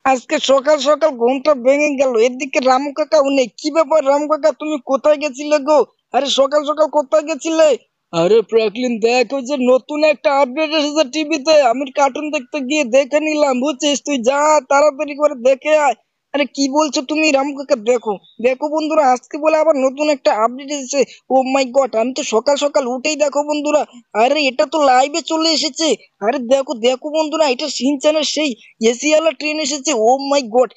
আজকে সকাল সকাল ঘুমটা ভেঙে গেল, এদিকে রামু কাকাও নেই। কি ব্যাপার রামু কাকা, তুমি কোথায় গেছিলে গো? আরে সকাল সকাল কোথায় গেছিলে? আরে ফ্র্যাঙ্কলিন, দেখ ওই যে নতুন একটা আপডেট এসেছে টিভিতে, আমি কার্টুন দেখতে গিয়ে দেখে নিলাম, বুঝছিস? তুই যা, তাড়াতাড়ি করে দেখে আয়। আরে কি বলছো তুমি রামু কাকা? দেখো দেখো বন্ধুরা, আজকে বলে আবার নতুন একটা আপডেট এসেছে। ও মাই গড, আমি তো সকাল সকাল উঠেই দেখো বন্ধুরা, আরে এটা তো লাইভে চলে এসেছে। আরে দেখো দেখো বন্ধুরা, এটা সিনচানের সেই এসিয়ালা ট্রেন এসেছে। ও মাই গড,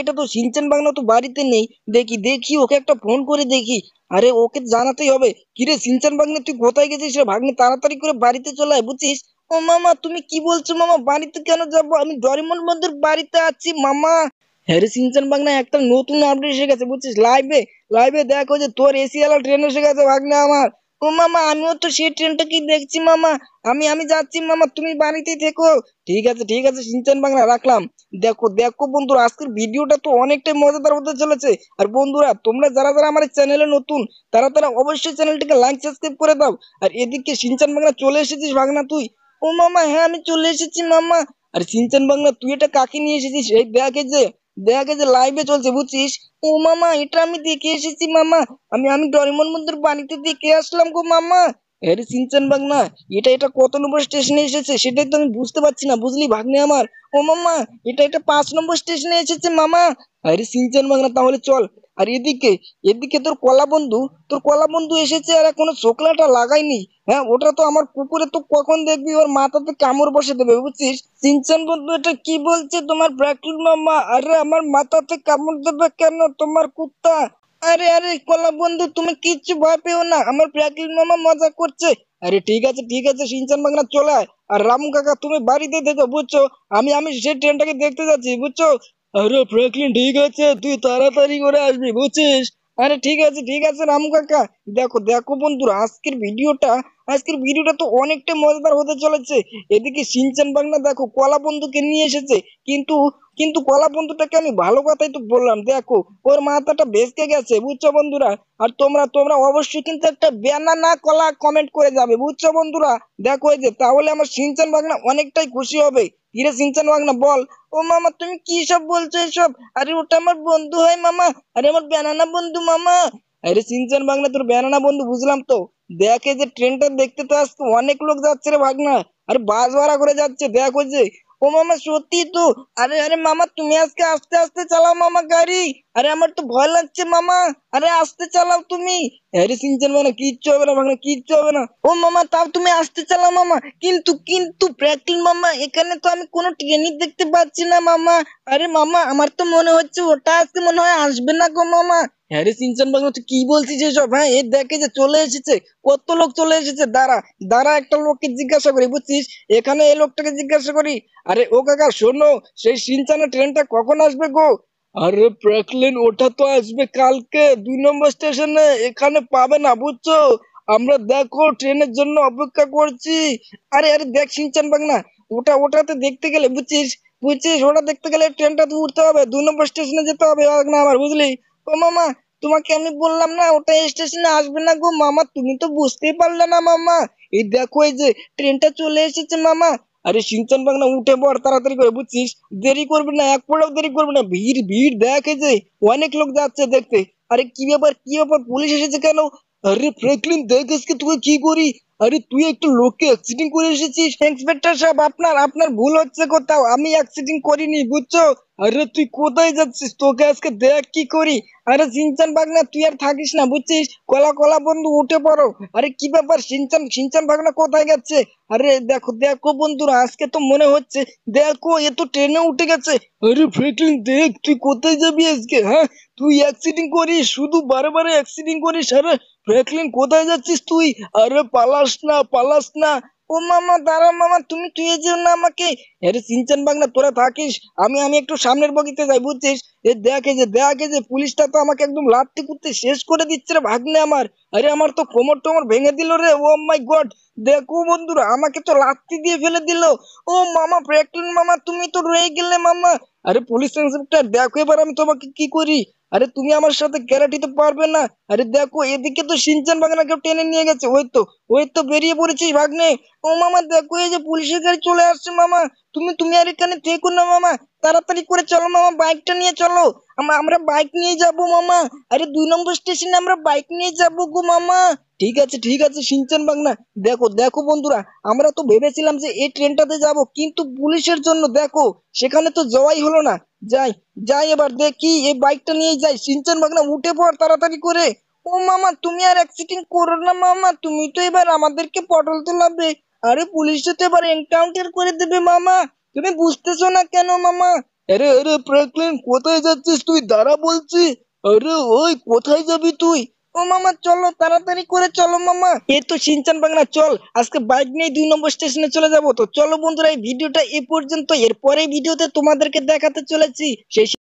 এটা তো সিনচান বাংলা তো বাড়িতে নেই। দেখি দেখি ওকে একটা ফোন করে দেখি। আরে ওকে জানাতেই হবে। কিরে সিনচান বাংলা, তুই কোথায় গেছিস রে ভাগ্নে? তাড়াতাড়ি করে বাড়িতে চলে আয়, বুঝছিস? ও মামা, তুমি কি বলছো মামা? বাড়িতে কেন যাবো? আমি ডরিমন বন্ধুর বাড়িতে আছি মামা। হ্যাঁ রে সিনচান বাংলা, একটা নতুন আপডেট এসে গেছে, বুঝছিস? লাইভে লাইভে দেখো যে তোর এসিয়ালা ট্রেন এসে গেছে ভাগ্নে আমার। ও মামা, আমিও তো সেই ট্রেনটাকেই দেখছি মামা। আমি আমি যাচ্ছি মামা, তুমি বাড়িতেই থেকো। ঠিক আছে সিনচান বাংলা, রাখলাম। দেখো দেখো বন্ধুরা, আজকের ভিডিওটা তো অনেকটাই মজাদার হতে চলেছে। আর বন্ধুরা, তোমরা যারা যারা আমার চ্যানেলে নতুন, তারা তারা অবশ্যই চ্যানেলটিকে লাইক সাবস্ক্রাইব করে দাও। আর এদিকে সিনচান বাংলা চলে এসেছিস ভাগনা তুই? ও মামা, হ্যাঁ আমি চলে এসেছি মামা। আর সিনচান বাংলা, তুই এটা কাকে নিয়ে এসেছিস? এই দেখে যে লাইভে চলছে, বুঝছিস? ও মামা, এটা আমি দেখে এসেছি মামা। আমি ডরিমন বন্ধুর বাড়িতে দেখে আসলাম গো মামা। আরে সিনচান বাংলা, এটা কত নম্বর স্টেশনে এসেছে সেটাই তো আমি বুঝতে পারছি না, বুঝলি ভাগ্নে আমার? ও মামা, এটা 5 নম্বর স্টেশনে এসেছে মামা। আরে সিনচান বাংলা, তাহলে চল। আর এদিকে এদিকে তোর কলা বন্ধু এসেছে, আর এখনো চোখলাটা লাগাইনি। হ্যাঁ, ওটা তো আমার কুকুরে, তো কখন দেখবি ওর মাথাতে কামড় বসে দেবে, বুঝছিস? সিনচান বন্ধু, এটা কি বলছে তোমার ব্র্যাকেট মামা? আরে আমার মাথাতে কামড় দেবে কেন তোমার কুত্তা? আরে আরে কলা বন্ধু, তুমি কিচ্ছু ভয় পেও না, আমার ব্র্যাকেট মামা মজা করছে। আরে ঠিক আছে সিনচান বাংলা, চলে আয়। আর রামু কাকা, তুমি বাড়িতে দেখো, বুঝছো? আমি সেই ট্রেনটাকে দেখতে যাচ্ছি, বুঝছো? আরে ফ্র্যাঙ্কলিন, ঠিক আছে, তুই তাড়াতাড়ি করে আসবি, বুঝছিস? আরে ঠিক আছে রামু কাকা। দেখো দেখো বন্ধুরা, আজকের ভিডিওটা তো অনেকটা মজাদার হতে চলেছে। এদিকে সিনচান বাংলা দেখো কলা বন্ধুকে নিয়ে এসেছে। কিন্তু কিন্তু কলা বন্ধুটাকে আমি ভালো কথাই তো বললাম, দেখো ওর মাথাটা ভেসকে গেছে, বুঝছো বন্ধুরা? আর তোমরা অবশ্যই কিন্তু একটা ব্যানানা কলা কমেন্ট করে যাবে, বুঝছো বন্ধুরা? দেখো এই যে, তাহলে আমার সিনচান বাংলা অনেকটাই খুশি হবে। কিরে সিনচান বাংলা বল। ও মামা, তুমি কি সব বলছো এসব? আরে ওটা আমার বন্ধু হয় মামা। আরে আমার ব্যানানা বন্ধু মামা। আরে সিনচান বাংলা, তোর ব্যানানা বন্ধু বুঝলাম তো। দেখে যে ট্রেনটা দেখতে তো আজকে অনেক লোক যাচ্ছে রে ভাগনা। আরে বাস ভাড়া করে যাচ্ছে, দেখ ওই যে। ও মামা, সত্যি তো। আরে আরে মামা, তুমি আজকে আস্তে আস্তে চালাও মামা গাড়ি। আরে আমার তো ভয় লাগছে মামা। আরে আস্তে চালাও তুমি। আরে সিনচান বাংলা, কিচ্ছু হবে না ভাগনা, কিচ্ছু হবে না। ও মামা, তাও তুমি আস্তে চালাও মামা। কিন্তু প্র্যাকটিস মামা, এখানে তো আমি কোনো ট্রেনই দেখতে পাচ্ছি না মামা। আরে মামা, আমার তো মনে হচ্ছে ওটা আজকে মনে হয় আসবে না গো মামা। হ্যাঁ রে সিনচান বাংলা, তুই কি বলছিস এসব? হ্যাঁ, এ দেখে যে চলে এসেছে। কত লোক চলে এসেছে, দাঁড়া দাঁড়া, একটা লোককে জিজ্ঞাসা করি, বুঝছিস? এখানে এই লোকটাকে জিজ্ঞাসা করি। আরে ও কাকা, শোনো, সেই সিনচানের ট্রেনটা কখন আসবে গো? আরে ফ্র্যাঙ্কলিন, ওটা তো আসবে কালকে 2 নম্বর স্টেশনে, এখানে পাবে না, বুঝছো? আমরা দেখো ট্রেনের জন্য অপেক্ষা করছি। আরে আরে দেখ সিনচান বাংলা, ওটাতে দেখতে গেলে, বুঝছিস? ওটা দেখতে গেলে ট্রেনটাতে উঠতে হবে, 2 নম্বর স্টেশনে যেতে হবে না আমার, বুঝলি? ও মামা, তোমাকে আমি বললাম না ওটা স্টেশনে আসবে না গো মামা, তুমি তো বুঝতেই পারলে না মামা। এই দেখো, এই যে ট্রেনটা চলে এসেছে মামা। আরে সিনচান বাংলা, উঠে পড় তাড়াতাড়ি করে, বুঝছিস? দেরি করবি না, এক পড়াও দেরি করবি না। ভিড় ভিড় দেখ, এই যে অনেক লোক যাচ্ছে দেখতে। আরে কি ব্যাপার পুলিশ এসেছে কেন? আরে ফ্র্যাঙ্কলিন, দেখ আজকে তোকে কি করি। আরে তুই একটা লোককে অ্যাক্সিডেন্ট করে এসেছিস। ইন্সপেক্টর সাহেব, আপনার ভুল হচ্ছে কোথাও, আমি অ্যাক্সিডেন্ট করিনি, বুঝছো? আরে তুই কোথায় যাচ্ছিস? তোকে আজকে দেখ কি করি। আরে সিনচান ভাগনা, তুই আর থাকিস না, বুঝছিস? কলা কলা বন্ধু, উঠে পড়ো। আরে কি ব্যাপার, সিনচান ভাগনা কোথায় যাচ্ছে? আরে দেখো দেখো বন্ধুরা, আজকে তো মনে হচ্ছে, দেখো এ তো ট্রেনে উঠে গেছে। আরে ফ্র্যাঙ্কলিন, দেখ তুই কোথায় যাবি আজকে? হ্যাঁ, তুই অ্যাক্সিডেন্ট করিস, শুধু বারে বারে অ্যাক্সিডেন্ট করিস। আরে ফ্র্যাঙ্কলিন, কোথায় যাচ্ছিস তুই? আরে পালাস না। ও মামা, দাঁড়া মামা, তুমি তুই যেও না আমাকে। আরে সিনচান বাংলা, তোরা থাকিস, আমি একটু সামনের বগিতে যাই, বুঝছিস? এ দেখে যে পুলিশটা তো আমাকে একদম লাত্তি কুত্তি শেষ করে দিচ্ছে রে ভাগ্নে আমার। আরে আমার তো কোমর টোমর ভেঙে দিল রে, ও মাই গড। দেখো বন্ধুরা, আমাকে তো লাত্তি দিয়ে ফেলে দিল। ও মামা, ফ্র্যাঙ্কলিন মামা, তুমি তো রয়ে গেলে মামা। আরে পুলিশ ইন্সপেক্টর, দেখো এবার আমি তোমাকে কি করি। আরে তুমি আমার সাথে গ্যারান্টিতে পারবে না। আরে দেখো এদিকে তো সিনচান ভাগনাকে টেনে নিয়ে গেছে, ওই তো বেরিয়ে পড়েছিস ভাগ্নে। ও মামা দেখো এই যে পুলিশের গাড়ি চলে আসছে মামা। তুমি আর এখানে থেকো না মামা, তাড়াতাড়ি করে চলো মামা, বাইকটা নিয়ে চলো। আমরা বাইক নিয়ে যাবো মামা। আরে 2 নম্বর স্টেশনে আমরা বাইক নিয়ে যাবো গো মামা। ঠিক আছে সিনচান ভাগনা। দেখো দেখো বন্ধুরা, আমরা তো ভেবেছিলাম যে এই ট্রেনটাতে যাব, কিন্তু পুলিশের জন্য দেখো সেখানে তো যাওয়াই হলো না। যাই যাই এবার দেখি এই বাইকটা নিয়ে যাই। সিনচান ভাগনা উঠে পড় তাড়াতাড়ি করে। ও মামা তুমি আর অ্যাক্সিডেন্ট করো না মামা, তুমি তো এবার আমাদেরকে পটল তোলাবে। আরে পুলিশে তো এবার এনকাউন্টার করে দেবে মামা, তুমি বুঝতেছো না কেন মামা? আরে আরে ফ্র্যাঙ্কলিন, কোথায় যাচ্ছিস তুই? দাঁড়া বলছি। আরে ওই কোথায় যাবি তুই? ও মামা চলো তাড়াতাড়ি করে চলো মামা। এই তো সিনচান বাংলা, চল আজকে বাইক নিয়ে 2 নম্বর স্টেশনে চলে যাবো। তো চলো বন্ধুরা, এই ভিডিওটা এ পর্যন্ত, এর পরের ভিডিওতে তোমাদেরকে দেখাতে চলেছি সেই